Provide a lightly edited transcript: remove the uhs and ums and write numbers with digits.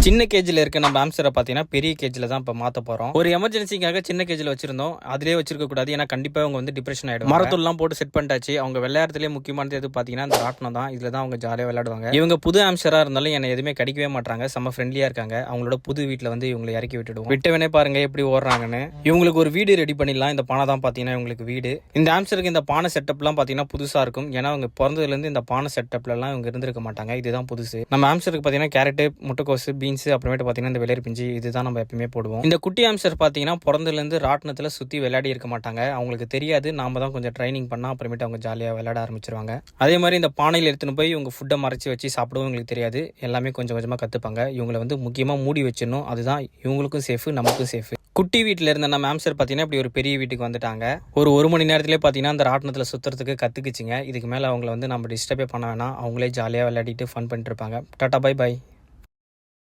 சின்ன கேஜில் இருக்க நம்ம ஆம்ஸ்டரை பார்த்தீங்கன்னா பெரிய கேஜில் தான் இப்போ மாற்ற போகிறோம். ஒரு எமர்ஜென்சிக்காக சின்ன கேஜில் வச்சிருந்தோம், அதிலே வச்சிருக்க கூடாது. ஏன்னா கண்டிப்பாக அவங்க வந்து டிப்ரெஷன் ஆகிடும். மரத்தூள்லாம் போட்டு செட் பண்ணிட்டாச்சு. அவங்க விளையாடுறதுலேயே முக்கியமானது எது பார்த்தீங்கன்னா இந்த ராட்டினம் தான். இதில் தான் அவங்க ஜாலியாக விளையாடுவாங்க. இவங்க புது ஆம்ஸ்டராக இருந்தாலும் என்னை எதுவுமே கடிக்கவே மாட்டாங்க, செம்ம ஃப்ரெண்ட்லியாக இருக்காங்க. அவங்களோட புது வீட்டில் வந்து இவங்களை இறக்கி விட்டுடுவோம். விட்டவனே பாருங்க எப்படி ஓடுறாங்கன்னு. இவங்களுக்கு ஒரு வீடு ரெடி பண்ணிடலாம். இந்த பானை தான் பார்த்தீங்கன்னா இவங்களுக்கு வீடு. இந்த ஆம்ஸ்டருக்கு இந்த பானை செட்டப்லாம் பார்த்தீங்கன்னா புதுசாக இருக்கும். ஏன்னா அவங்க பிறந்ததுலேருந்து இந்த பானை செட்டப்லலாம் இவங்க இருந்திருக்க மாட்டாங்க. இதுதான் புதுசு. நம்ம ஆம்ஸ்டருக்கு பார்த்தீங்கன்னா கேரட்டு, முட்டைக்கோசு, பீன்ஸ், அப்புறமேட்டு பார்த்தீங்கன்னா இந்த வெள்ளரி பிஞ்சு இதுதான் நம்ம எப்பவுமே போடுவோம். இந்த குட்டி ஆம்ஸ்டர் பார்த்தீங்கன்னா பிறந்ததுலேருந்து ராட்டினத்தில் சுற்றி விளையாடி இருக்க மாட்டாங்க. அவங்களுக்கு தெரியாது. நாம தான் கொஞ்சம் ட்ரைனிங் பண்ணால் அப்புறமேட்டு அவங்க ஜாலியாக விளையாட ஆரம்பிச்சிருவாங்க. அதே மாதிரி இந்த பானையில் எடுத்துன்னு போய் இவங்க ஃபுட்டை மறைச்சி வச்சு சாப்பிடவும் இவங்களுக்கு தெரியாது. எல்லாமே கொஞ்சம் கொஞ்சமாக கற்றுப்பாங்க. இவங்களை வந்து முக்கியமாக மூடி வச்சிடணும். அதுதான் இவங்களுக்கும் சேஃபு, நமக்கும் சேஃபு. குட்டி வீட்டில் இருந்த நம்ம ஆம்ஸ்டர் பார்த்தீங்கன்னா இப்படி ஒரு பெரிய வீட்டுக்கு வந்துட்டாங்க. ஒரு மணி நேரத்திலே பார்த்தீங்கன்னா அந்த ராட்டினத்தில் சுற்றுறதுக்கு கற்றுக்குச்சிங்க. இதுக்கு மேலே அவங்கள வந்து நம்ம டிஸ்டர்பே பண்ண வேணாம். அவங்களே ஜாலியாக விளையாடிட்டு ஃபன் பண்ணிட்டு இருப்பாங்க. டாட்டா, பை பை.